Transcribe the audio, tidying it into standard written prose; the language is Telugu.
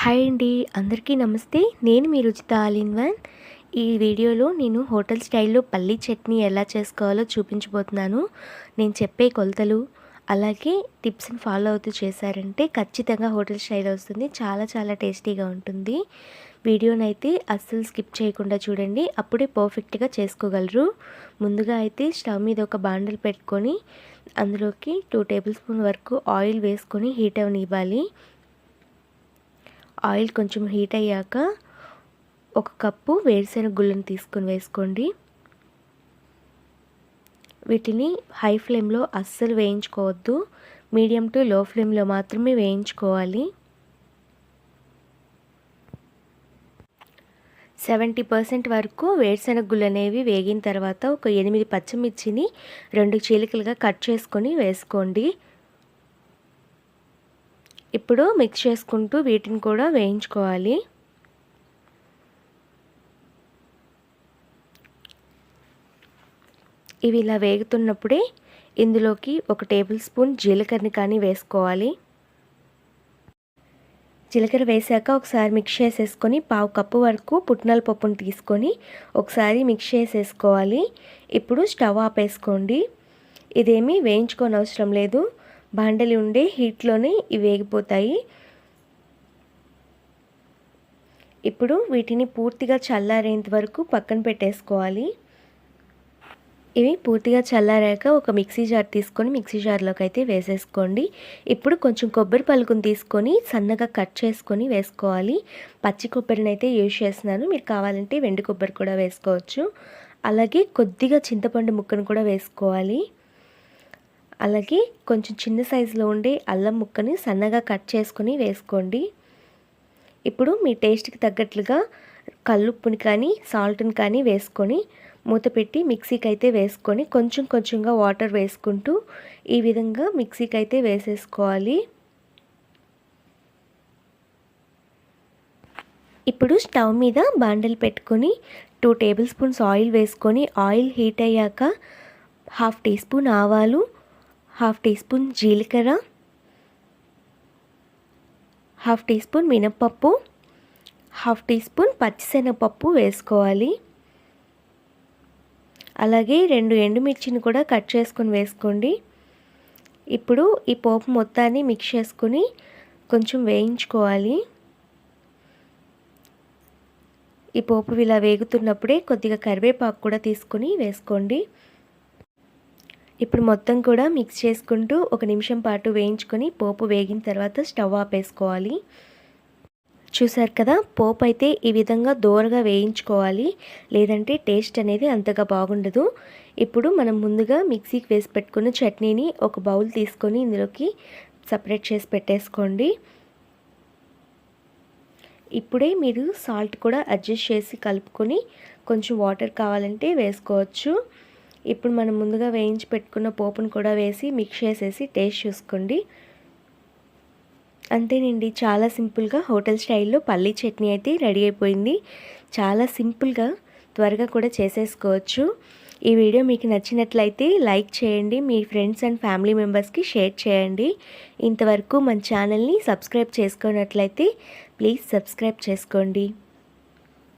హాయ్ అండి, అందరికీ నమస్తే. నేను మీ రుచిత ఆల్ ఇన్ వన్. ఈ వీడియోలో నేను హోటల్ స్టైల్లో పల్లీ చట్నీ ఎలా చేసుకోవాలో చూపించబోతున్నాను. నేను చెప్పే కొలతలు అలాగే టిప్స్ని ఫాలో అవుతూ చేశారంటే ఖచ్చితంగా హోటల్ స్టైల్ వస్తుంది. చాలా చాలా టేస్టీగా ఉంటుంది. వీడియోనైతే అస్సలు స్కిప్ చేయకుండా చూడండి, అప్పుడే పర్ఫెక్ట్గా చేసుకోగలరు. ముందుగా అయితే స్టవ్ మీద ఒక బాండల్ పెట్టుకొని అందులోకి 2 టేబుల్ స్పూన్ వరకు ఆయిల్ వేసుకొని హీట్ అవనివ్వాలి. ఆయిల్ కొంచెం హీట్ అయ్యాక 1 కప్పు వేరుశెనగ గుళ్ళను తీసుకొని వేసుకోండి. వీటిని హై ఫ్లేమ్లో అస్సలు వేయించుకోవద్దు, మీడియం టు లో ఫ్లేమ్లో మాత్రమే వేయించుకోవాలి. 70% వరకు వేరుశెనగ గుళ్ళు అనేవి వేగిన తర్వాత ఒక 8 పచ్చిమిర్చిని 2 చీలికలుగా కట్ చేసుకొని వేసుకోండి. ఇప్పుడు మిక్స్ చేసుకుంటూ వీటిని కూడా వేయించుకోవాలి. ఇవి ఇలా వేగుతున్నప్పుడే ఇందులోకి 1 టేబుల్ స్పూన్ జీలకర్రని కానీ వేసుకోవాలి. జీలకర్ర వేసాక ఒకసారి మిక్స్ చేసేసుకొని 1/2 కప్పు వరకు పుట్నాల పప్పును తీసుకొని ఒకసారి మిక్స్ చేసేసుకోవాలి. ఇప్పుడు స్టవ్ ఆపేసుకోండి. ఇదేమీ వేయించుకోనవసరం లేదు, బాండలి ఉండే హీట్లోనే ఇవి వేగిపోతాయి. ఇప్పుడు వీటిని పూర్తిగా చల్లారేంత వరకు పక్కన పెట్టేసుకోవాలి. ఇవి పూర్తిగా చల్లారాక ఒక మిక్సీ జార్ తీసుకొని మిక్సీ జార్లోకి అయితే వేసేసుకోండి. ఇప్పుడు కొంచెం కొబ్బరి పలుకుని తీసుకొని సన్నగా కట్ చేసుకొని వేసుకోవాలి. పచ్చి కొబ్బరిని అయితే యూజ్ చేస్తున్నాను, మీరు కావాలంటే వెండి కొబ్బరి కూడా వేసుకోవచ్చు. అలాగే కొద్దిగా చింతపండు ముక్కను కూడా వేసుకోవాలి. అలాగే కొంచెం చిన్న సైజులో ఉండే అల్లం ముక్కని సన్నగా కట్ చేసుకొని వేసుకోండి. ఇప్పుడు మీ టేస్ట్కి తగ్గట్లుగా కల్లుప్పుని కానీ సాల్ట్ని కానీ వేసుకొని మూత పెట్టి మిక్సీకి అయితే వేసుకొని కొంచెం కొంచెంగా వాటర్ వేసుకుంటూ ఈ విధంగా మిక్సీకి అయితే వేసేసుకోవాలి. ఇప్పుడు స్టవ్ మీద బాండలు పెట్టుకొని 2 టేబుల్ స్పూన్స్ ఆయిల్ వేసుకొని ఆయిల్ హీట్ అయ్యాక 1/2 టీ స్పూన్ ఆవాలు, 1/2 టీ స్పూన్ జీలకర్ర, 1/2 టీ స్పూన్ మినప్పప్పు, 1/2 టీ స్పూన్ పచ్చిశనగపప్పు వేసుకోవాలి. అలాగే 2 ఎండుమిర్చిని కూడా కట్ చేసుకొని వేసుకోండి. ఇప్పుడు ఈ పోపు మొత్తాన్ని మిక్స్ చేసుకొని కొంచెం వేయించుకోవాలి. ఈ పోపు ఇలా వేగుతున్నప్పుడే కొద్దిగా కరివేపాకు కూడా తీసుకొని వేసుకోండి. ఇప్పుడు మొత్తం కూడా మిక్స్ చేసుకుంటూ 1 నిమిషం పాటు వేయించుకొని పోపు వేగిన తర్వాత స్టవ్ ఆపేసుకోవాలి. చూసారు కదా, పోపు అయితే ఈ విధంగా దోరగా వేయించుకోవాలి, లేదంటే టేస్ట్ అనేది అంతగా బాగుండదు. ఇప్పుడు మనం ముందుగా మిక్సీకి వేసి పెట్టుకున్న చట్నీని ఒక బౌల్ తీసుకొని ఇందులోకి సపరేట్ చేసి పెట్టేసుకోండి. ఇప్పుడే మీరు సాల్ట్ కూడా అడ్జస్ట్ చేసి కలుపుకొని కొంచెం వాటర్ కావాలంటే వేసుకోవచ్చు. ఇప్పుడు మనం ముందుగా వేయించి పెట్టుకున్న పోపును కూడా వేసి మిక్స్ చేసేసి టేస్ట్ చూసుకోండి. అంతేనండి, చాలా సింపుల్గా హోటల్ స్టైల్లో పల్లీ చట్నీ అయితే రెడీ అయిపోయింది. చాలా సింపుల్గా త్వరగా కూడా చేసేసుకోవచ్చు. ఈ వీడియో మీకు నచ్చినట్లయితే లైక్ చేయండి, మీ ఫ్రెండ్స్ అండ్ ఫ్యామిలీ మెంబర్స్కి షేర్ చేయండి. ఇంతవరకు మన ఛానల్ని సబ్స్క్రైబ్ చేసుకున్నట్లయితే ప్లీజ్ సబ్స్క్రైబ్ చేసుకోండి.